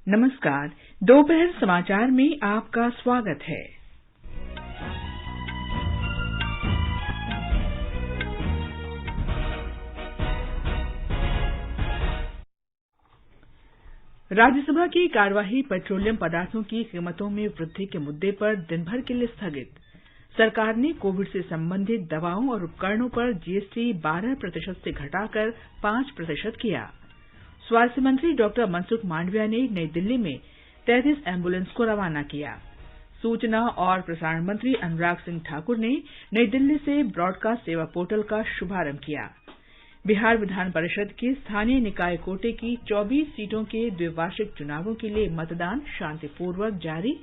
नमस्कार। दोपहर समाचार में आपका स्वागत है। राज्यसभा की कार्यवाही पेट्रोलियम पदार्थों की कीमतों में वृद्धि के मुद्दे पर दिन भर के लिए स्थगित। सरकार ने कोविड से संबंधित दवाओं और उपकरणों पर जीएसटी 12% से घटाकर 5% किया। स्वास्थ्य मंत्री डॉक्टर मनसुख मांडविया ने नई दिल्ली में 33 एम्बुलेंस को रवाना किया। सूचना और प्रसारण मंत्री अनुराग सिंह ठाकुर ने नई दिल्ली से ब्रॉडकास्ट सेवा पोर्टल का शुभारंभ किया। बिहार विधान परिषद के स्थानीय निकाय कोटे की 24 सीटों के द्विवार्षिक चुनावों के लिए मतदान शांतिपूर्वक जारी।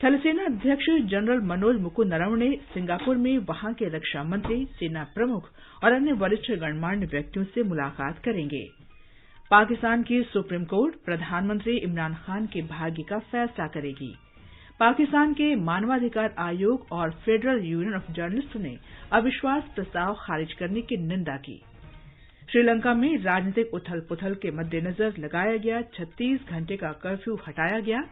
थलसेना अध्यक्ष जनरल मनोज मुकुंद नरवणे सिंगापुर में वहां के रक्षा मंत्री, सेना प्रमुख और अन्य वरिष्ठ गणमान्य व्यक्तियों से मुलाकात करेंगे। पाकिस्तान की सुप्रीम कोर्ट प्रधानमंत्री इमरान खान के भाग्य का फैसला करेगी। पाकिस्तान के मानवाधिकार आयोग और फेडरल यूनियन ऑफ जर्नलिस्ट ने अविश्वास प्रस्ताव खारिज करने की निंदा की। श्रीलंका में राजनीतिक उथल-पुथल के मद्देनजर लगाया गया 36 घंटे का कर्फ्यू हटाया गया।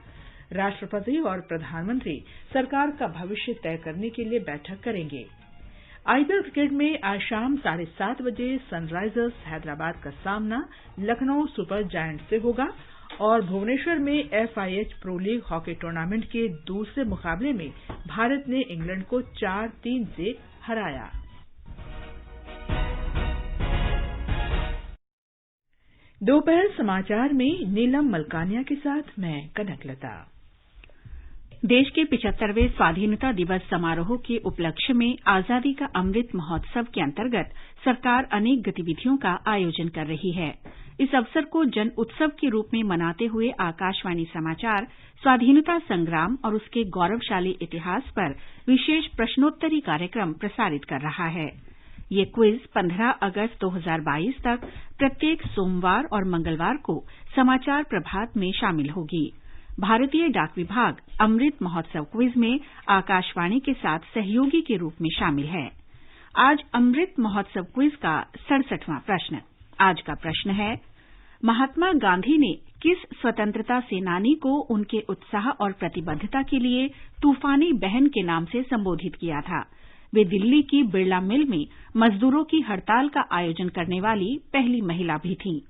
राष्ट्रपति और प्रधानमंत्री सरकार का भविष्य तय करने के लिए बैठक करेंगे। आईपीएल क्रिकेट में आज शाम 7:30 बजे सनराइजर्स हैदराबाद का सामना लखनऊ सुपर जायंट्स से होगा और भुवनेश्वर में FIH pro league hockey tournament के दूसरे मुकाबले में भारत ने इंग्लैंड को 4-3 से हराया। दोपहर समाचार में नीलम मलकानिया के साथ मैं कनकलता। देश के 75वें स्वाधीनता दिवस समारोह के उपलक्ष्य में आजादी का अमृत महोत्सव के अंतर्गत सरकार अनेक गतिविधियों का आयोजन कर रही है। इस अवसर को जन उत्सव के रूप में मनाते हुए आकाशवाणी समाचार स्वाधीनता संग्राम और उसके गौरवशाली इतिहास पर विशेष प्रश्नोत्तरी कार्यक्रम प्रसारित कर रहा है। ये क्विज 15 अगस्त 2022 तक प्रत्येक सोमवार और मंगलवार को समाचार प्रभात में शामिल होगी। भारतीय डाक विभाग अमृत महोत्सव क्विज में आकाशवाणी के साथ सहयोगी के रूप में शामिल है। आज अमृत महोत्सव क्विज का 67वां प्रश्न। आज का प्रश्न है, महात्मा गांधी ने किस स्वतंत्रता सेनानी को उनके उत्साह और प्रतिबद्धता के लिए तूफानी बहन के नाम से संबोधित किया था? वे दिल्ली की बिरला मिल में मजदूरों की हड़ताल का आयोजन करने वाली पहली महिला भी थीं।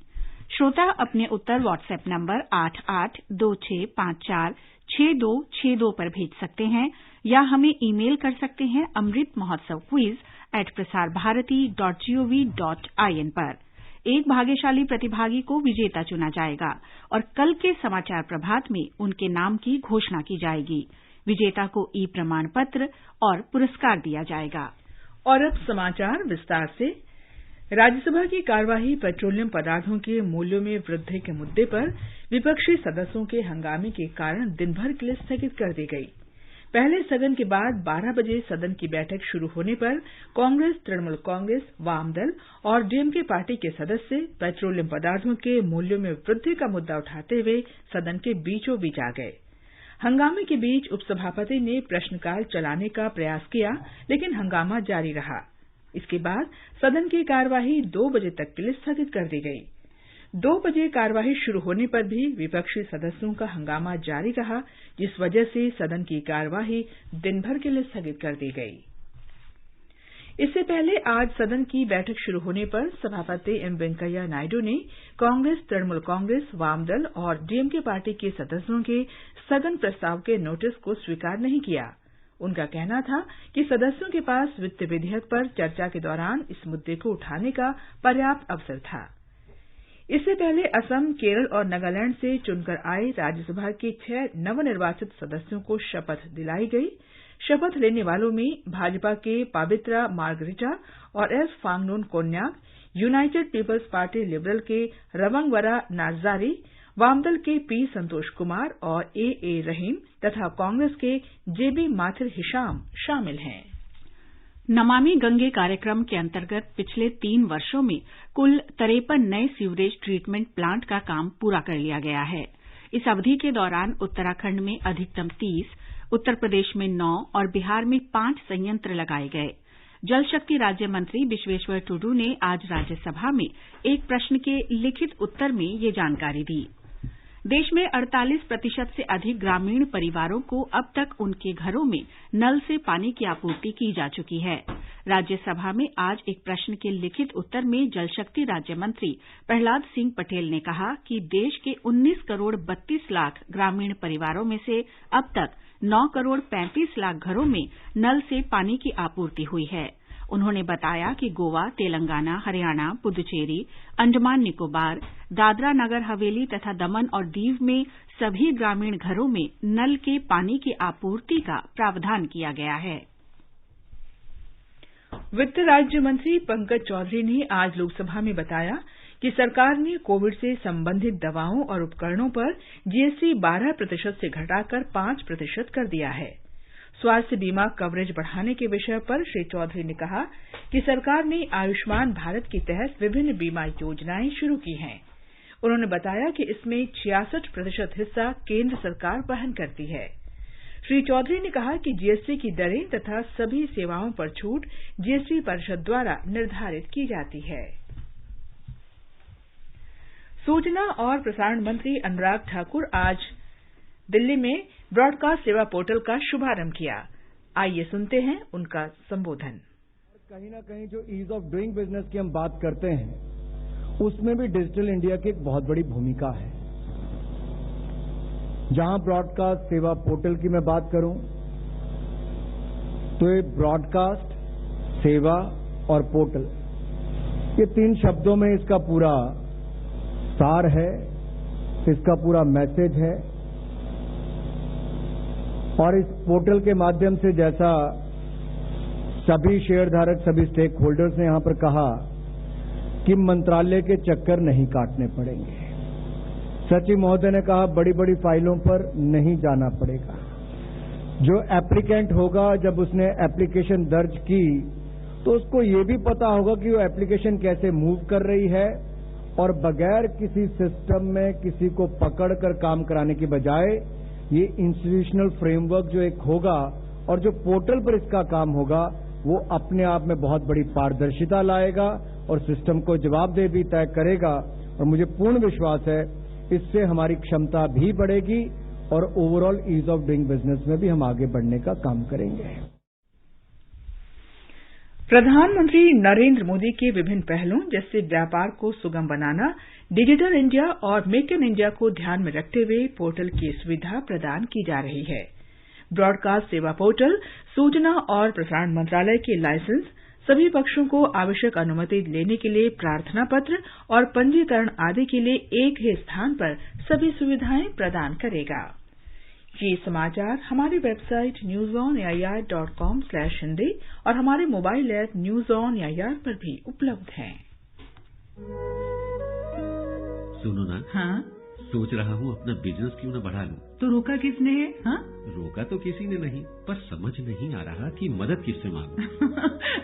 श्रोता अपने उत्तर व्हाट्सएप नंबर 8826546262 पर भेज सकते हैं या हमें ईमेल कर सकते हैं amritmahotsav@prasarbharati.gov.in पर। एक भाग्यशाली प्रतिभागी को विजेता चुना जाएगा और कल के समाचार प्रभात में उनके नाम की घोषणा की जाएगी। विजेता को ई प्रमाण पत्र और पुरस्कार दिया जाएगा। और अब समाचार विस्तार से। राज्यसभा की कार्यवाही पेट्रोलियम पदार्थों के मूल्यों में वृद्धि के मुद्दे पर विपक्षी सदस्यों के हंगामे के कारण दिन भर के लिए स्थगित कर दी गई। पहले सदन के बाद 12 बजे सदन की बैठक शुरू होने पर कांग्रेस, तृणमूल कांग्रेस, वामदल और डीएमके पार्टी के सदस्य पेट्रोलियम पदार्थों के मूल्यों में वृद्धि का मुद्दा उठाते हुए सदन के बीचों बीच आ गए। हंगामे के बीच उपसभापति ने प्रश्नकाल चलाने का प्रयास किया, लेकिन हंगामा जारी रहा। इसके बाद सदन की कार्यवाही 2 बजे तक के लिए स्थगित कर दी गई। 2 बजे कार्यवाही शुरू होने पर भी विपक्षी सदस्यों का हंगामा जारी रहा, जिस वजह से सदन की कार्यवाही दिन भर के लिए स्थगित कर दी गई। इससे पहले आज सदन की बैठक शुरू होने पर सभापति एम वेंकैया नायडू ने कांग्रेस, तृणमूल कांग्रेस, वामदल और डीएमके पार्टी के सदस्यों के स्थगन प्रस्ताव के नोटिस को स्वीकार नहीं किया। उनका कहना था कि सदस्यों के पास वित्त विधेयक पर चर्चा के दौरान इस मुद्दे को उठाने का पर्याप्त अवसर था। इससे पहले असम, केरल और नागालैंड से चुनकर आए राज्यसभा के 6 नवनिर्वाचित सदस्यों को शपथ दिलाई गई। शपथ लेने वालों में भाजपा के पवित्रा मार्गरेटा और S Phangnon Konyak, united people's party liberal के रवंगवरा नार्जारी, वामदल के पी संतोष कुमार और ए रहीम तथा कांग्रेस के जेबी माथिर हिशाम शामिल हैं। नमामि गंगे कार्यक्रम के अंतर्गत पिछले 3 वर्षों में कुल 53 नए सीवरेज ट्रीटमेंट प्लांट का काम पूरा कर लिया गया है। इस अवधि के दौरान उत्तराखंड में अधिकतम 30, उत्तर प्रदेश में 9 और बिहार में 5 संयंत्र लगाए गए। जल शक्ति राज्य मंत्री विश्वेश्वर टुडू ने आज राज्यसभा में एक प्रश्न के लिखित उत्तर में ये जानकारी दी। देश में 48% से अधिक ग्रामीण परिवारों को अब तक उनके घरों में नल से पानी की आपूर्ति की जा चुकी है। राज्यसभा में आज एक प्रश्न के लिखित उत्तर में जल शक्ति राज्य मंत्री प्रहलाद सिंह पटेल ने कहा कि देश के 19 करोड़ 32 लाख ग्रामीण परिवारों में से अब तक 9 करोड़ 35 लाख घरों में नल से पानी की आपूर्ति हुई है। उन्होंने बताया कि गोवा, तेलंगाना, हरियाणा, पुदुचेरी, अंडमान निकोबार, दादरा नगर हवेली तथा दमन और दीव में सभी ग्रामीण घरों में नल के पानी की आपूर्ति का प्रावधान किया गया है। वित्त राज्य मंत्री पंकज चौधरी ने आज लोकसभा में बताया कि सरकार ने कोविड से संबंधित दवाओं और उपकरणों पर जीएसटी 12% से घटाकर 5% कर दिया है। स्वास्थ्य बीमा कवरेज बढ़ाने के विषय पर श्री चौधरी ने कहा कि सरकार ने आयुष्मान भारत के तहत विभिन्न बीमा योजनाएं शुरू की हैं। उन्होंने बताया कि इसमें 66% हिस्सा केंद्र सरकार वहन करती है। श्री चौधरी ने कहा कि जीएसटी की दरें तथा सभी सेवाओं पर छूट जीएसटी परिषद द्वारा निर्धारित की जाती है। सूचना और प्रसारण मंत्री अनुराग ठाकुर आज दिल्ली में ब्रॉडकास्ट सेवा पोर्टल का शुभारंभ किया। आइए सुनते हैं उनका संबोधन। कहीं ना कहीं जो ईज ऑफ डूइंग बिजनेस की हम बात करते हैं, उसमें भी डिजिटल इंडिया की एक बहुत बड़ी भूमिका है। जहां ब्रॉडकास्ट सेवा पोर्टल की मैं बात करूं, तो ये ब्रॉडकास्ट, सेवा और पोर्टल, ये 3 शब्दों में इसका पूरा सार है, इसका पूरा मैसेज है। और इस पोर्टल के माध्यम से, जैसा सभी शेयरधारक, सभी स्टेक होल्डर्स ने यहां पर कहा कि मंत्रालय के चक्कर नहीं काटने पड़ेंगे। सचिव महोदय ने कहा बड़ी बड़ी फाइलों पर नहीं जाना पड़ेगा। जो एप्लीकेंट होगा, जब उसने एप्लीकेशन दर्ज की, तो उसको ये भी पता होगा कि वो एप्लीकेशन कैसे मूव कर रही है, और बगैर किसी सिस्टम में किसी को पकड़कर काम कराने की बजाय ये इंस्टीट्यूशनल फ्रेमवर्क जो एक होगा और जो पोर्टल पर इसका काम होगा, वो अपने आप में बहुत बड़ी पारदर्शिता लाएगा और सिस्टम को जवाबदेह भी तय करेगा। और मुझे पूर्ण विश्वास है इससे हमारी क्षमता भी बढ़ेगी और overall ease of doing business में भी हम आगे बढ़ने का काम करेंगे। प्रधानमंत्री नरेंद्र मोदी के विभिन्न पहलों, जैसे व्यापार को सुगम बनाना, डिजिटल इंडिया और मेक इन इंडिया को ध्यान में रखते हुए पोर्टल की सुविधा प्रदान की जा रही है। ब्रॉडकास्ट सेवा पोर्टल सूचना और प्रसारण मंत्रालय के लाइसेंस, सभी पक्षों को आवश्यक अनुमति लेने के लिए प्रार्थना पत्र और पंजीकरण आदि के लिए एक ही स्थान पर सभी सुविधाएं प्रदान करेगा। ये समाचार हमारी वेबसाइट newsonair.com/hindi और हमारे mobile app news on AIR पर भी उपलब्ध हैं। सुनो ना, हाँ? सोच रहा हूँ अपना बिजनेस क्यों न बढ़ा लूं। तो रोका किसने है? हाँ? रोका तो किसी ने नहीं, पर समझ नहीं आ रहा कि मदद किससे मांगूं।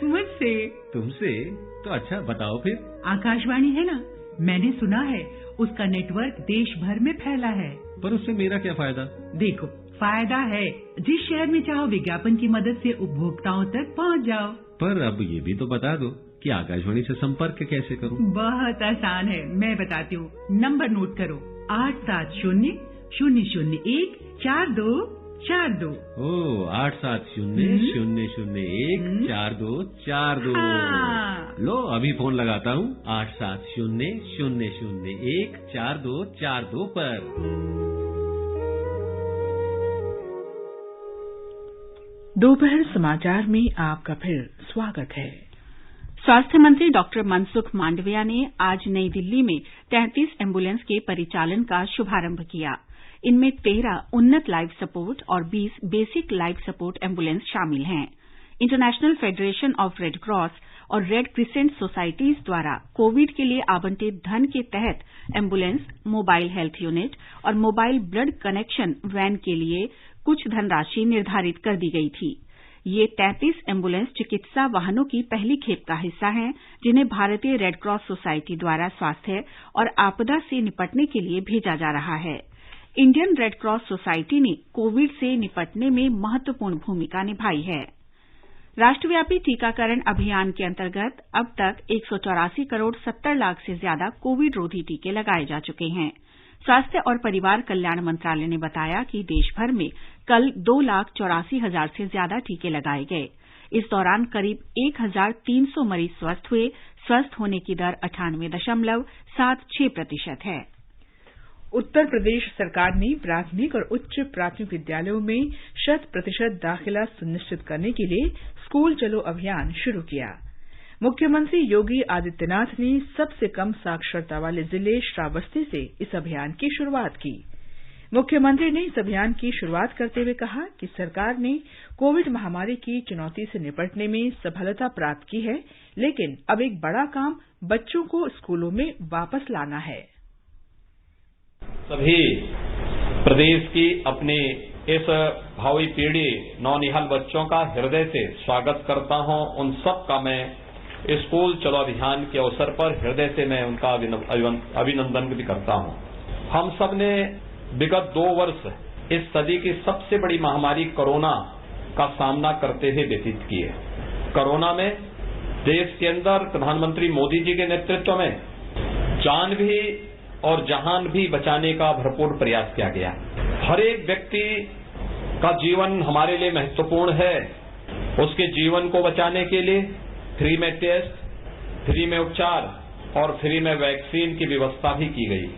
मुझसे। तुमसे? तो अच्छा बताओ फिर। आकाशवाणी है ना, मैंने सुना है उसका नेटवर्क देश भर में फैला है। पर उससे मेरा क्या फायदा? देखो, फायदा है, जिस शहर में चाहो विज्ञापन की मदद से उपभोक्ताओं तक पहुंच जाओ। पर अब ये भी तो बता दो कि आकाशवाणी से संपर्क कैसे करूं? बहुत आसान है, मैं बताती हूँ। नंबर नोट करो, 870-001-4242। ओ, 870-001-4242। हाँ। लो अभी फोन लगाता हूँ 870-001-4242 पर। दोपहर समाचार में आपका फिर स्वागत है। स्वास्थ्य मंत्री डॉक्टर मनसुख मांडविया ने आज नई दिल्ली में 33 एम्बुलेंस के परिचालन का शुभारंभ किया। इनमें 13 उन्नत लाइफ सपोर्ट और 20 बेसिक लाइफ सपोर्ट एम्बुलेंस शामिल हैं। International federation of red cross और रेड क्रिसेंट सोसाइटीज द्वारा कोविड के लिए आवंटित धन के तहत एम्बुलेंस, मोबाइल हेल्थ यूनिट और मोबाइल ब्लड कनेक्शन वैन के लिए कुछ धनराशि निर्धारित कर दी गई थी। ये 33 एम्बुलेंस चिकित्सा वाहनों की पहली खेप का हिस्सा हैं, जिन्हें भारतीय रेड क्रॉस सोसाइटी द्वारा स्वास्थ्य और आपदा से निपटने के लिए भेजा जा रहा है। इंडियन रेड क्रॉस सोसाइटी ने कोविड से निपटने में महत्वपूर्ण भूमिका निभाई है। राष्ट्रव्यापी टीकाकरण अभियान के अंतर्गत अब तक 184 करोड़ 70 लाख से ज्यादा कोविड रोधी टीके लगाए जा चुके हैं। स्वास्थ्य और परिवार कल्याण मंत्रालय ने बताया कि देश भर में कल 2,84,000 से ज्यादा टीके लगाए गए। इस दौरान करीब 1,300 मरीज स्वस्थ हुए। स्वस्थ होने की दर 98.76% है। उत्तर प्रदेश सरकार ने प्राथमिक और उच्च प्राथमिक विद्यालयों में 100% दाखिला सुनिश्चित करने के लिए स्कूल चलो अभियान शुरू किया। मुख्यमंत्री योगी आदित्यनाथ ने सबसे कम साक्षरता वाले जिले श्रावस्ती से इस अभियान की शुरुआत की। मुख्यमंत्री ने इस अभियान की शुरुआत करते हुए कहा कि सरकार ने कोविड महामारी की चुनौती से निपटने में सफलता प्राप्त की है, लेकिन अब एक बड़ा काम बच्चों को स्कूलों में वापस लाना है। सभी प्रदेश की अपनी इस भावी पीढ़ी नौनिहाल बच्चों का हृदय से स्वागत करता हूं। उन सब का मैं स्कूल चलो अभियान के अवसर पर हृदय से मैं उनका अभिनंदन भी करता हूं। हम सब ने विगत 2 वर्ष इस सदी की सबसे बड़ी महामारी कोरोना का सामना करते हुए व्यतीत किए। कोरोना में देश के अंदर प्रधानमंत्री मोदी जी के नेतृत्व में जान भी और जहान भी बचाने का भरपूर प्रयास किया गया। हर एक व्यक्ति का जीवन हमारे लिए महत्वपूर्ण है। उसके जीवन को बचाने के लिए फ्री में टेस्ट, फ्री में उपचार और फ्री में वैक्सीन की व्यवस्था भी की गई।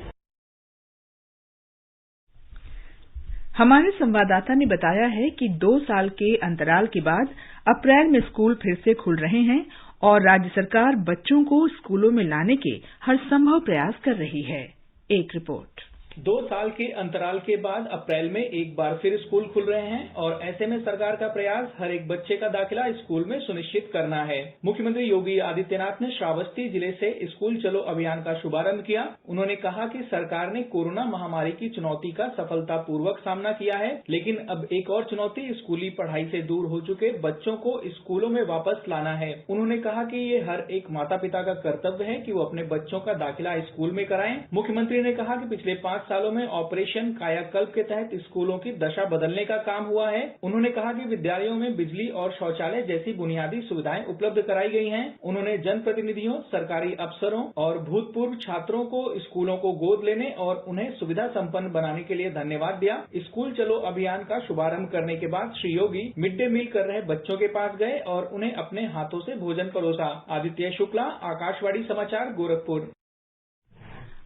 हमारे संवाददाता ने बताया है कि 2 साल के अंतराल के बाद अप्रैल में स्कूल फिर से खुल रहे हैं और राज्य सरकार बच्चों को स्कूलों में लाने के हर संभव प्रयास कर रही है। एक रिपोर्ट। 2 साल के अंतराल के बाद अप्रैल में एक बार फिर स्कूल खुल रहे हैं और ऐसे में सरकार का प्रयास हर एक बच्चे का दाखिला स्कूल में सुनिश्चित करना है। मुख्यमंत्री योगी आदित्यनाथ ने श्रावस्ती जिले से स्कूल चलो अभियान का शुभारंभ किया। उन्होंने कहा कि सरकार ने कोरोना महामारी की चुनौती का सफलतापूर्वक सामना किया है, लेकिन अब एक और चुनौती स्कूली पढ़ाई से दूर हो चुके बच्चों को स्कूलों में वापस लाना है। उन्होंने कहा कि ये हर एक माता पिता का कर्तव्य है कि वो अपने बच्चों का दाखिला स्कूल में कराएं। मुख्यमंत्री ने कहा कि पिछले 5 सालों में ऑपरेशन कायाकल्प के तहत स्कूलों की दशा बदलने का काम हुआ है। उन्होंने कहा कि विद्यालयों में बिजली और शौचालय जैसी बुनियादी सुविधाएं उपलब्ध कराई गई हैं। उन्होंने जनप्रतिनिधियों, सरकारी अफसरों और भूतपूर्व छात्रों को स्कूलों को गोद लेने और उन्हें सुविधा संपन्न बनाने के लिए धन्यवाद दिया। स्कूल चलो अभियान का शुभारंभ करने के बाद Shri Yogi mid day meal कर रहे बच्चों के पास गए और उन्हें अपने हाथों से भोजन परोसा। आदित्य शुक्ला, आकाशवाणी समाचार, गोरखपुर।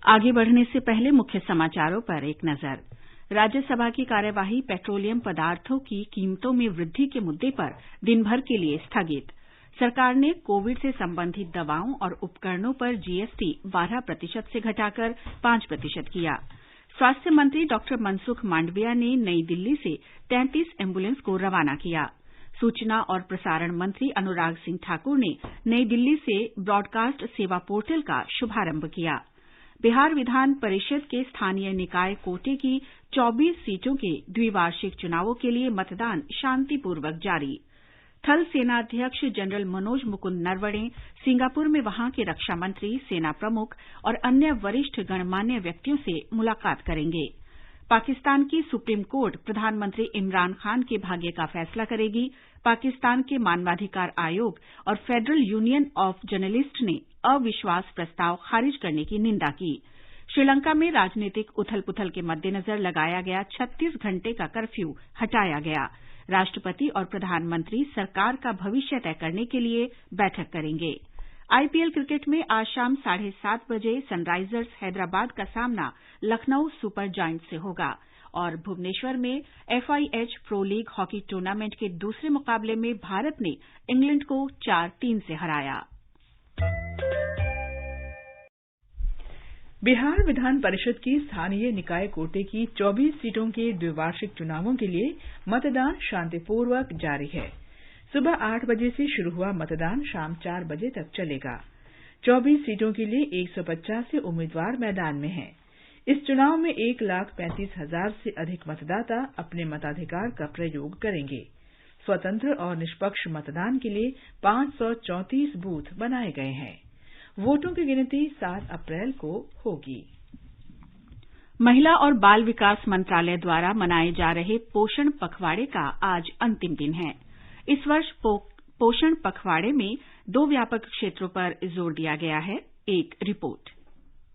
आगे बढ़ने से पहले मुख्य समाचारों पर एक नजर। राज्यसभा की कार्यवाही पेट्रोलियम पदार्थों की कीमतों में वृद्धि के मुद्दे पर दिन भर के लिए स्थगित। सरकार ने कोविड से संबंधित दवाओं और उपकरणों पर जीएसटी 12% से घटाकर 5% किया। स्वास्थ्य मंत्री डॉ मनसुख मांडविया ने नई दिल्ली से 33 एम्बुलेंस को रवाना किया। सूचना और प्रसारण मंत्री अनुराग सिंह ठाकुर ने नई दिल्ली से ब्रॉडकास्ट सेवा पोर्टल का शुभारंभ किया। बिहार विधान परिषद के स्थानीय निकाय कोटे की 24 सीटों के द्विवार्षिक चुनावों के लिए मतदान शांतिपूर्वक जारी। थल सेनाध्यक्ष जनरल मनोज मुकुंद नरवणे सिंगापुर में वहां के रक्षा मंत्री, सेना प्रमुख और अन्य वरिष्ठ गणमान्य व्यक्तियों से मुलाकात करेंगे। पाकिस्तान की सुप्रीम कोर्ट प्रधानमंत्री इमरान खान के भाग्य का फैसला करेगी। पाकिस्तान के मानवाधिकार आयोग और फेडरल यूनियन ऑफ जर्नलिस्ट ने अविश्वास प्रस्ताव खारिज करने की निंदा की। श्रीलंका में राजनीतिक उथल पुथल के मद्देनजर लगाया गया 36 घंटे का कर्फ्यू हटाया गया। राष्ट्रपति और प्रधानमंत्री सरकार का भविष्य तय करने के लिए बैठक करेंगे। आईपीएल क्रिकेट में आज शाम 7:30 बजे सनराइजर्स हैदराबाद का सामना लखनऊ सुपर जायंट्स से होगा और भुवनेश्वर में FIH pro league hockey tournament के दूसरे मुकाबले में भारत ने इंग्लैंड को 4-3 से हराया। बिहार विधान परिषद की स्थानीय निकाय कोटे की 24 सीटों के द्विवार्षिक चुनावों के लिए मतदान शांतिपूर्वक जारी है। सुबह 8 बजे से शुरू हुआ मतदान शाम 4 बजे तक चलेगा। 24 सीटों के लिए 185 उम्मीदवार मैदान में हैं। इस चुनाव में 1,35,000 से अधिक मतदाता अपने मताधिकार का प्रयोग करेंगे। स्वतंत्र और निष्पक्ष मतदान के लिए 534 बूथ बनाए गए हैं। वोटों की गिनती 7 अप्रैल को होगी। महिला और बाल विकास मंत्रालय द्वारा मनाए जा रहे पोषण पखवाड़े का आज अंतिम दिन है। इस वर्ष पोषण पखवाड़े में 2 व्यापक क्षेत्रों पर जोर दिया गया है। एक रिपोर्ट।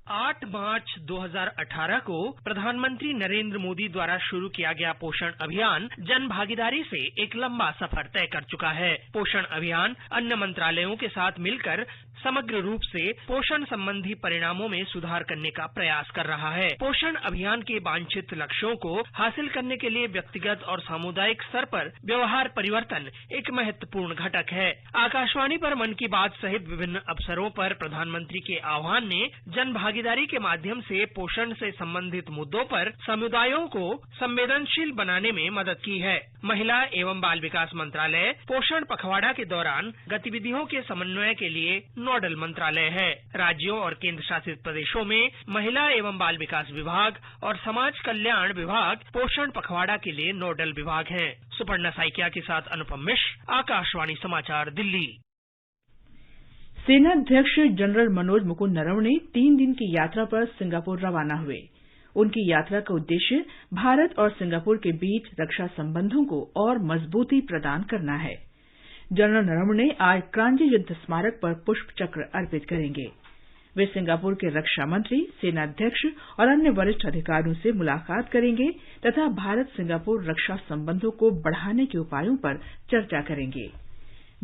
8 मार्च 2018 को प्रधानमंत्री नरेंद्र मोदी द्वारा शुरू किया गया पोषण अभियान जन भागीदारी से एक लंबा सफर तय कर चुका है। पोषण अभियान अन्य मंत्रालयों के साथ मिलकर समग्र रूप से पोषण संबंधी परिणामों में सुधार करने का प्रयास कर रहा है। पोषण अभियान के वांछित लक्ष्यों को हासिल करने के लिए व्यक्तिगत और सामुदायिक स्तर पर व्यवहार परिवर्तन एक महत्वपूर्ण घटक है। आकाशवाणी पर मन की बात सहित विभिन्न अवसरों पर प्रधानमंत्री के आह्वान ने जन भागीदारी के माध्यम से पोषण से संबंधित मुद्दों पर समुदायों को संवेदनशील बनाने में मदद की है। महिला एवं बाल विकास मंत्रालय पोषण पखवाड़ा के दौरान गतिविधियों के समन्वय के लिए नोडल मंत्रालय है। राज्यों और केंद्र शासित प्रदेशों में महिला एवं बाल विकास विभाग और समाज कल्याण विभाग पोषण पखवाड़ा के लिए नोडल विभाग हैं। सुपर्णा साइकिया के साथ अनुपम मिश्र, आकाशवाणी समाचार, दिल्ली। सेनाध्यक्ष जनरल मनोज मुकुंद नरवणे 3 दिन की यात्रा पर सिंगापुर रवाना हुए। उनकी यात्रा का उद्देश्य भारत और सिंगापुर के बीच रक्षा संबंधों को और मजबूती प्रदान करना है। जनरल नरवणे आज क्रांति युद्ध स्मारक पर पुष्प चक्र अर्पित करेंगे। वे सिंगापुर के रक्षा मंत्री, सेनाध्यक्ष और अन्य वरिष्ठ अधिकारियों से मुलाकात करेंगे तथा भारत सिंगापुर रक्षा संबंधों को बढ़ाने के उपायों पर चर्चा करेंगे।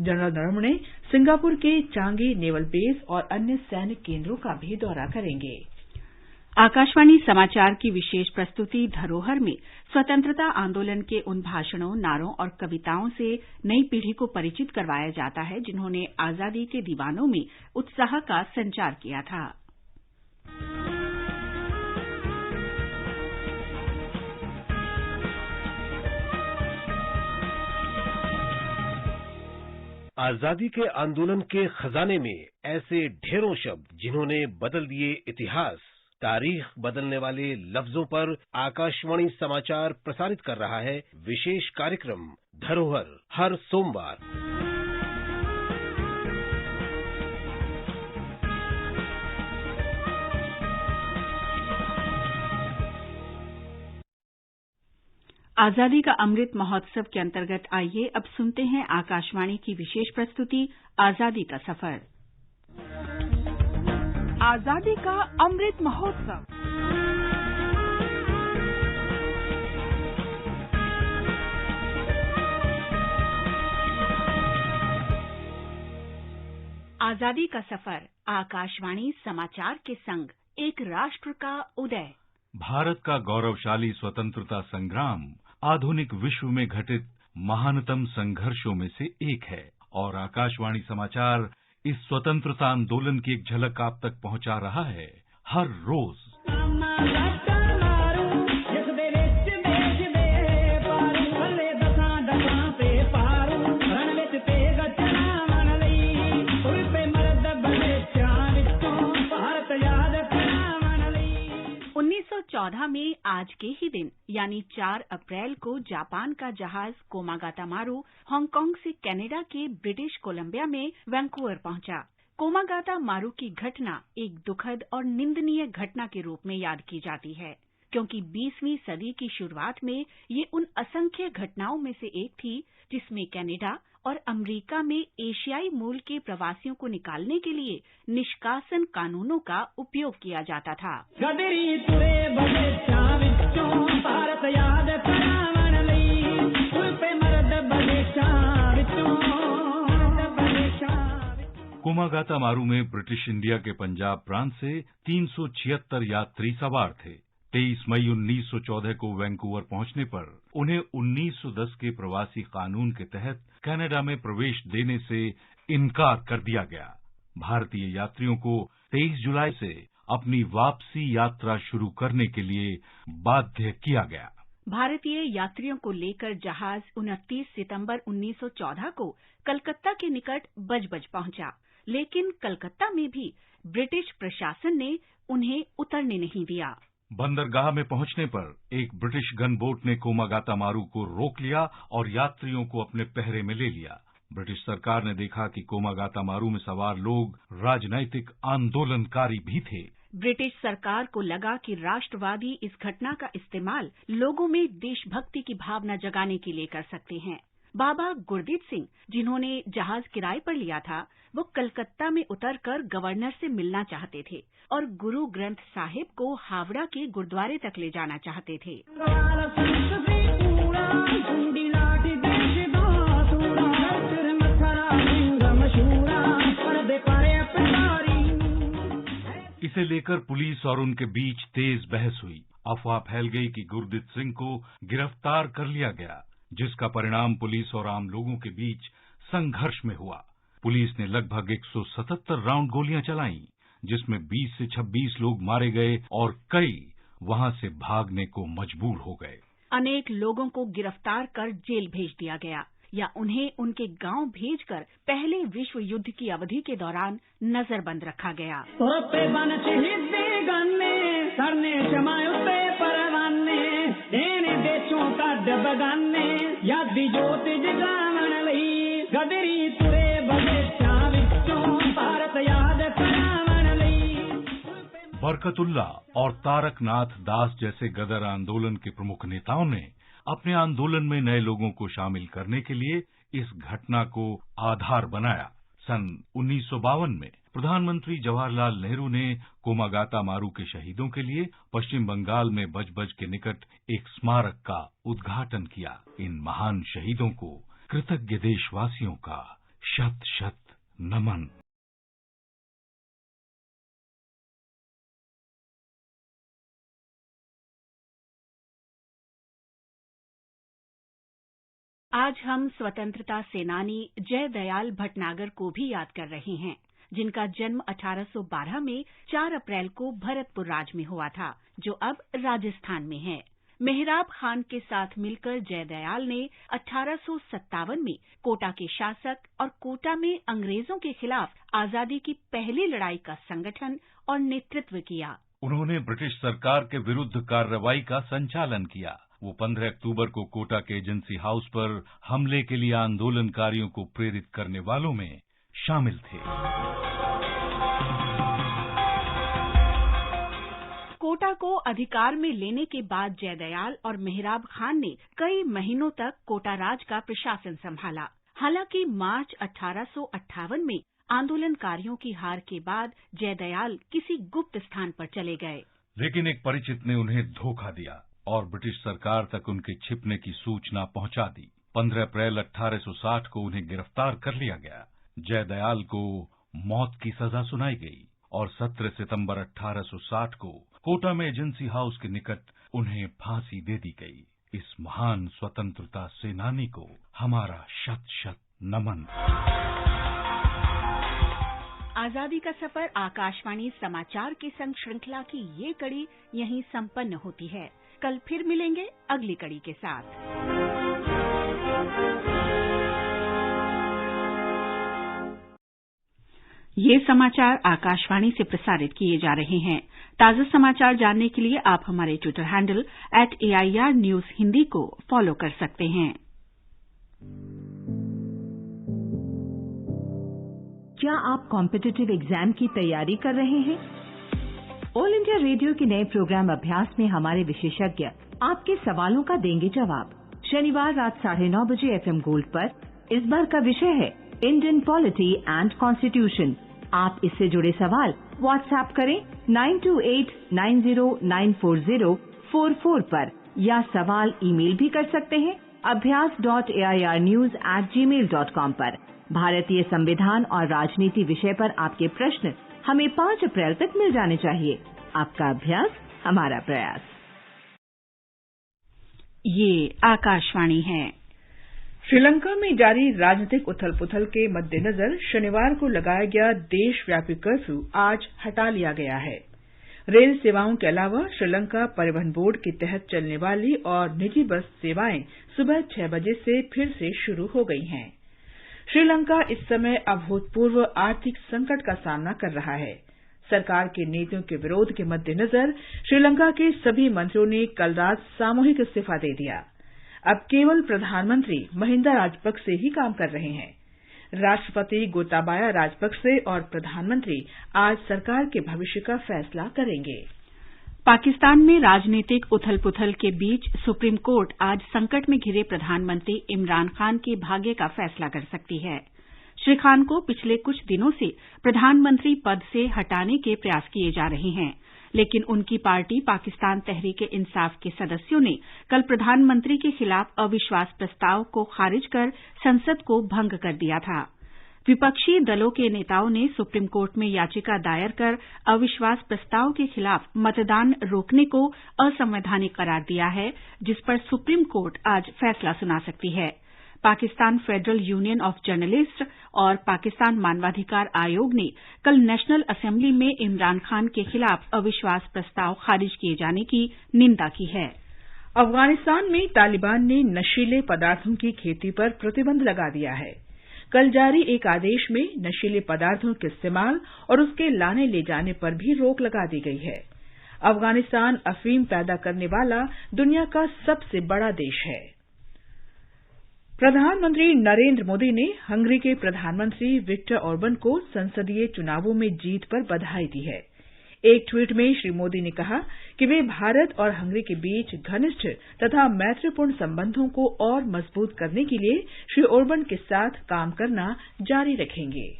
जनरल नरवणे सिंगापुर के चांगी नेवल बेस और अन्य सैन्य केंद्रों का भी दौरा करेंगे। आकाशवाणी समाचार की विशेष प्रस्तुति धरोहर में स्वतंत्रता आंदोलन के उन भाषणों, नारों और कविताओं से नई पीढ़ी को परिचित करवाया जाता है जिन्होंने आजादी के दीवानों में उत्साह का संचार किया था। आजादी के आंदोलन के खजाने में ऐसे ढेरों शब्द जिन्होंने बदल दिए इतिहास, तारीख बदलने वाले लफ्जों पर आकाशवाणी समाचार प्रसारित कर रहा है विशेष कार्यक्रम धरोहर हर सोमवार। आजादी का अमृत महोत्सव के अंतर्गत आइए अब सुनते हैं आकाशवाणी की विशेष प्रस्तुति आजादी का सफर। आजादी का अमृत महोत्सव। आजादी का सफर आकाशवाणी समाचार के संग एक राष्ट्र का उदय। भारत का गौरवशाली स्वतंत्रता संग्राम आधुनिक विश्व में घटित महानतम संघर्षों में से एक है और आकाशवाणी समाचार इस स्वतंत्रता आंदोलन की एक झलक आप तक पहुंचा रहा है हर रोज। में आज के ही दिन यानी 4 अप्रैल को जापान का जहाज कोमागातामारू हांगकांग से कनाडा के ब्रिटिश कोलंबिया में वैंकूवर पहुंचा। कोमागातामारू की घटना एक दुखद और निंदनीय घटना के रूप में याद की जाती है क्योंकि 20वीं सदी की शुरुआत में ये उन असंख्य घटनाओं में से एक थी जिसमें कनाडा और अमेरिका में एशियाई मूल के प्रवासियों को निकालने के लिए निष्कासन कानूनों का उपयोग किया जाता था। कोमागातामारू में ब्रिटिश इंडिया के पंजाब प्रांत से 376 यात्री सवार थे। 23 मई 1914 को वैंकूवर पहुंचने पर उन्हें 1910 के प्रवासी कानून के तहत कनाडा में प्रवेश देने से इनकार कर दिया गया। भारतीय यात्रियों को 23 जुलाई से अपनी वापसी यात्रा शुरू करने के लिए बाध्य किया गया। भारतीय यात्रियों को लेकर जहाज 29 सितंबर 1914 को कलकत्ता के निकट बजबज पहुंचा, लेकिन कलकत्ता में भी ब्रिटिश प्रशासन ने उन्हें उतरने नहीं दिया। बंदरगाह में पहुंचने पर एक ब्रिटिश गन बोट ने कोमागातामारू को रोक लिया और यात्रियों को अपने पहरे में ले लिया। ब्रिटिश सरकार ने देखा कि कोमागातामारू में सवार लोग राजनैतिक आंदोलनकारी भी थे। ब्रिटिश सरकार को लगा कि राष्ट्रवादी इस घटना का इस्तेमाल लोगों में देशभक्ति की भावना जगाने के लिए कर सकते हैं। बाबा गुरदीप सिंह, जिन्होंने जहाज किराए पर लिया था, वो कलकत्ता में उतरकर गवर्नर से मिलना चाहते थे और गुरु ग्रंथ साहिब को हावड़ा के गुरुद्वारे तक ले जाना चाहते थे। इसे लेकर पुलिस और उनके बीच तेज बहस हुई। अफवाह फैल गई कि गुरदीप सिंह को गिरफ्तार कर लिया गया, जिसका परिणाम पुलिस और आम लोगों के बीच संघर्ष में हुआ। पुलिस ने लगभग 177 राउंड गोलियां चलाईं, जिसमें 20 से 26 लोग मारे गए और कई वहां से भागने को मजबूर हो गए। अनेक लोगों को गिरफ्तार कर जेल भेज दिया गया या उन्हें उनके गांव भेजकर पहले विश्व युद्ध की अवधि के दौरान नजरबंद रखा गया। बरकतुल्ला और तारकनाथ दास जैसे गदर आंदोलन के प्रमुख नेताओं ने अपने आंदोलन में नए लोगों को शामिल करने के लिए इस घटना को आधार बनाया। सन 1952 में प्रधानमंत्री जवाहरलाल नेहरू ने कोमागाता मारू के शहीदों के लिए पश्चिम बंगाल में बजबज के निकट एक स्मारक का उद्घाटन किया। इन महान शहीदों को कृतज्ञ देशवासियों का शत शत नमन। आज हम स्वतंत्रता सेनानी जयदयाल भटनागर को भी याद कर रहे हैं, जिनका जन्म 1812 में 4 अप्रैल को भरतपुर राज में हुआ था, जो अब राजस्थान में है। मेहराब खान के साथ मिलकर जयदयाल ने 1857 में कोटा के शासक और कोटा में अंग्रेजों के खिलाफ आजादी की पहली लड़ाई का संगठन और नेतृत्व किया। उन्होंने ब्रिटिश सरकार के विरुद्ध कार्रवाई का संचालन किया। वो 15 अक्टूबर को कोटा के एजेंसी हाउस पर हमले के लिए आंदोलनकारियों को प्रेरित करने वालों में शामिल थे। कोटा को अधिकार में लेने के बाद जयदयाल और मेहराब खान ने कई महीनों तक कोटा राज का प्रशासन संभाला। हालांकि मार्च 1858 में आंदोलनकारियों की हार के बाद जयदयाल किसी गुप्त स्थान पर चले गए, लेकिन एक परिचित ने उन्हें धोखा दिया और ब्रिटिश सरकार तक उनके छिपने की सूचना पहुंचा दी। 15 अप्रैल 1860 को उन्हें गिरफ्तार कर लिया गया। जयदयाल को मौत की सजा सुनाई गई और 17 सितंबर 1860 को कोटा में एजेंसी हाउस के निकट उन्हें फांसी दे दी गई। इस महान स्वतंत्रता सेनानी को हमारा शत शत नमन। आजादी का सफर आकाशवाणी समाचार की संग श्रृंखला की ये कड़ी यहीं संपन्न होती है। कल फिर मिलेंगे अगली कड़ी के साथ। ये समाचार आकाशवाणी से प्रसारित किए जा रहे हैं। ताजा समाचार जानने के लिए आप हमारे Twitter handle @AIR News Hindi को फॉलो कर सकते हैं। क्या आप कॉम्पिटिटिव एग्जाम की तैयारी कर रहे हैं? ऑल इंडिया रेडियो के नए प्रोग्राम अभ्यास में हमारे विशेषज्ञ आपके सवालों का देंगे जवाब। शनिवार रात 9:30 बजे FM गोल्ड पर। इस बार का विषय है इंडियन पॉलिटी एंड कॉन्स्टिट्यूशन। आप इससे जुड़े सवाल व्हाट्सएप करें 9289094044 पर या सवाल ईमेल भी कर सकते हैं abhyas.airnews@gmail.com पर। भारतीय संविधान और राजनीति विषय पर आपके प्रश्न हमें 5 अप्रैल तक मिल जाने चाहिए। आपका अभ्यास हमारा प्रयास। ये आकाशवाणी है। श्रीलंका में जारी राजनीतिक उथल-पुथल के मद्देनजर शनिवार को लगाया गया देशव्यापी कर्फ्यू आज हटा लिया गया है। रेल सेवाओं के अलावा श्रीलंका परिवहन बोर्ड के तहत चलने वाली और निजी बस सेवाएं सुबह 6 बजे से फिर से शुरू हो गई हैं। श्रीलंका इस समय अभूतपूर्व आर्थिक संकट का सामना कर रहा है। सरकार की नीतियों के विरोध के मद्देनजर श्रीलंका के सभी मंत्रियों ने कल रात सामूहिक इस्तीफा दे दिया। अब केवल प्रधानमंत्री महिंदा राजपक्से ही काम कर रहे हैं। राष्ट्रपति गोताबाया राजपक्से और प्रधानमंत्री आज सरकार के भविष्य का फैसला करेंगे। पाकिस्तान में राजनीतिक उथल-पुथल के बीच सुप्रीम कोर्ट आज संकट में घिरे प्रधानमंत्री इमरान खान के भाग्य का फैसला कर सकती है। श्री खान को पिछले कुछ दिनों से प्रधानमंत्री पद से हटाने के प्रयास किए जा रहे हैं, लेकिन उनकी पार्टी पाकिस्तान तहरीक-ए-इंसाफ के सदस्यों ने कल प्रधानमंत्री के खिलाफ अविश्वास प्रस्ताव को खारिज कर संसद को भंग कर दिया था। विपक्षी दलों के नेताओं ने सुप्रीम कोर्ट में याचिका दायर कर अविश्वास प्रस्ताव के खिलाफ मतदान रोकने को असंवैधानिक करार दिया है, जिस पर सुप्रीम कोर्ट आज फैसला सुना सकती है। Pakistan federal union of journalist और पाकिस्तान मानवाधिकार आयोग ने कल नेशनल असेंबली में इमरान खान के खिलाफ अविश्वास प्रस्ताव खारिज किए जाने की निंदा की है। अफगानिस्तान में तालिबान ने नशीले पदार्थों की खेती पर प्रतिबंध लगा दिया है। कल जारी एक आदेश में नशीले पदार्थों के इस्तेमाल और उसके लाने ले जाने पर भी रोक लगा दी गई है। अफगानिस्तान अफीम पैदा करने वाला दुनिया का सबसे बड़ा देश है। प्रधानमंत्री नरेंद्र मोदी ने हंगरी के प्रधानमंत्री विक्टर ऑर्बन को संसदीय चुनावों में जीत पर बधाई दी है। एक ट्वीट में श्री मोदी ने कहा कि वे भारत और हंगरी के बीच घनिष्ठ तथा मैत्रीपूर्ण संबंधों को और मजबूत करने के लिए श्री ऑर्बन के साथ काम करना जारी रखेंगे।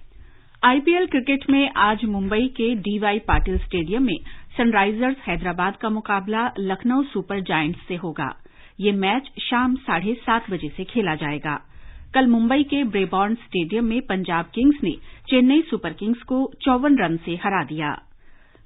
आईपीएल क्रिकेट में आज मुंबई के डीवाई पाटिल स्टेडियम में सनराइजर्स हैदराबाद का मुकाबला लखनऊ सुपर जायंट्स से होगा। ये मैच शाम 7:30 बजे से खेला जाएगा। कल मुंबई के ब्रेबॉर्न स्टेडियम में पंजाब किंग्स ने चेन्नई सुपर किंग्स को 54 रन से हरा दिया।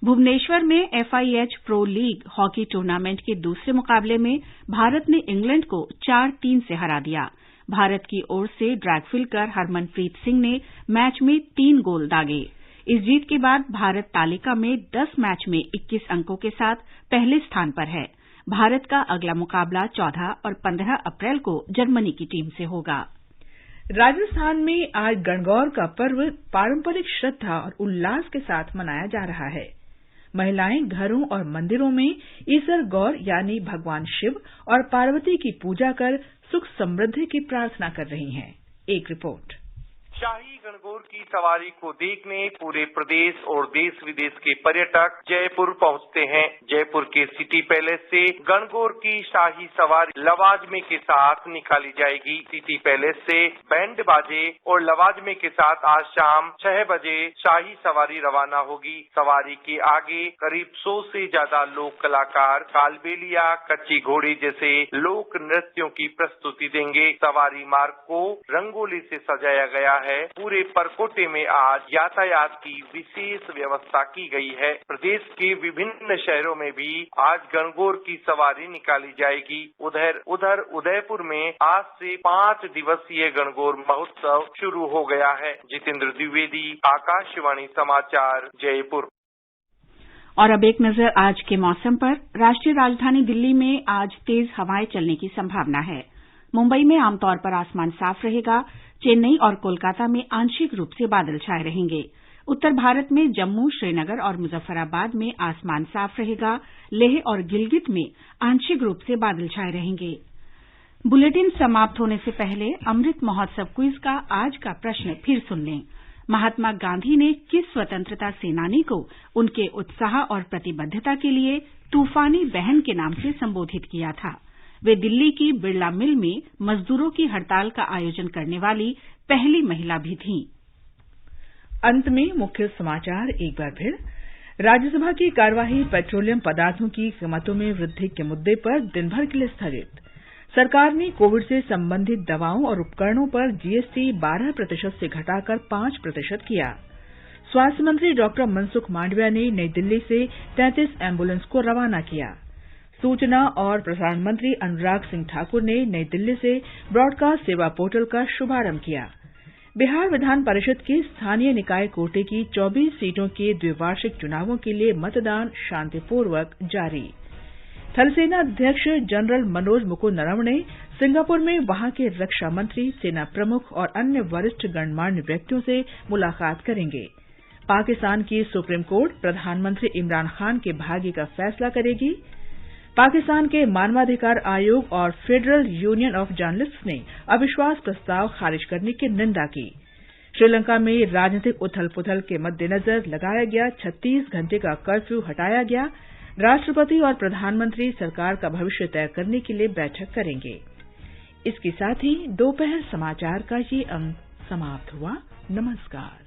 भुवनेश्वर में FIH pro league hockey tournament के दूसरे मुकाबले में भारत ने इंग्लैंड को 4-3 से हरा दिया। भारत की ओर से ड्रैग फिल्कर हरमनप्रीत सिंह ने मैच में 3 गोल दागे। इस जीत के बाद भारत तालिका में 10 मैच में 21 अंकों के साथ पहले स्थान पर है। भारत का अगला मुकाबला 14 और 15 अप्रैल को जर्मनी की टीम से होगा। राजस्थान में आज गणगौर का पर्व पारंपरिक श्रद्धा और उल्लास के साथ मनाया जा रहा है। महिलाएं घरों और मंदिरों में ईसर गौर यानी भगवान शिव और पार्वती की पूजा कर सुख समृद्धि की प्रार्थना कर रही हैं। एक रिपोर्ट। शाही गणगौर की सवारी को देखने पूरे प्रदेश और देश विदेश के पर्यटक जयपुर पहुंचते हैं। जयपुर के सिटी पैलेस से गणगौर की शाही सवारी लवाजमे के साथ निकाली जाएगी। सिटी पैलेस से बैंड बाजे और लवाजमे के साथ आज शाम 6 बजे शाही सवारी रवाना होगी। सवारी के आगे करीब 100 से ज्यादा लोक कलाकार कालबेलिया, कच्ची घोड़ी जैसे लोक नृत्यों की प्रस्तुति देंगे। सवारी मार्ग को रंगोली से सजाया गया है। पूरे परकोटे में आज यातायात की विशेष व्यवस्था की गई है। प्रदेश के विभिन्न शहरों में भी आज गणगौर की सवारी निकाली जाएगी। उधर उदयपुर में आज से 5 दिवसीय गणगौर महोत्सव शुरू हो गया है। जितेंद्र द्विवेदी, आकाशवाणी समाचार, जयपुर। और अब एक नजर आज के मौसम पर। राष्ट्रीय राजधानी दिल्ली में आज तेज हवाएं चलने की संभावना है। मुंबई में आमतौर पर आसमान साफ रहेगा। चेन्नई और कोलकाता में आंशिक रूप से बादल छाए रहेंगे। उत्तर भारत में जम्मू, श्रीनगर और मुजफ्फराबाद में आसमान साफ रहेगा। लेह और गिलगित में आंशिक रूप से बादल छाए रहेंगे। बुलेटिन समाप्त होने से पहले अमृत महोत्सव क्विज का आज का प्रश्न फिर सुन लें। महात्मा गांधी ने किस स्वतंत्रता सेनानी को उनके उत्साह और प्रतिबद्धता के लिए तूफानी बहन के नाम से संबोधित किया था? वे दिल्ली की बिरला मिल में मजदूरों की हड़ताल का आयोजन करने वाली पहली महिला भी थीं। अंत में मुख्य समाचार एक बार फिर। राज्यसभा की कार्यवाही पेट्रोलियम पदार्थों की कीमतों में वृद्धि के मुद्दे पर दिन भर के लिए स्थगित। सरकार ने कोविड से संबंधित दवाओं और उपकरणों पर जीएसटी 12% से घटाकर 5% किया। स्वास्थ्य मंत्री डॉक्टर मनसुख मांडविया ने नई दिल्ली से 33 एम्बुलेंस को रवाना किया। सूचना और प्रसारण मंत्री अनुराग सिंह ठाकुर ने नई दिल्ली से ब्रॉडकास्ट सेवा पोर्टल का शुभारंभ किया। बिहार विधान परिषद के स्थानीय निकाय कोटे की 24 सीटों के द्विवार्षिक चुनावों के लिए मतदान शांतिपूर्वक जारी। थलसेना अध्यक्ष जनरल मनोज मुकुंद नरवणे सिंगापुर में वहां के रक्षा मंत्री, सेना प्रमुख और अन्य वरिष्ठ गणमान्य व्यक्तियों से मुलाकात करेंगे। पाकिस्तान की सुप्रीम कोर्ट प्रधानमंत्री इमरान खान के भाग्य का फैसला करेगी। पाकिस्तान के मानवाधिकार आयोग और फेडरल यूनियन ऑफ जर्नलिस्ट्स ने अविश्वास प्रस्ताव खारिज करने की निंदा की। श्रीलंका में राजनीतिक उथल-पुथल के मद्देनजर लगाया गया 36 घंटे का कर्फ्यू हटाया गया। राष्ट्रपति और प्रधानमंत्री सरकार का भविष्य तय करने के लिए बैठक करेंगे। इसके साथ ही दोपहर समाचार का ये अंक समाप्त हुआ। नमस्कार।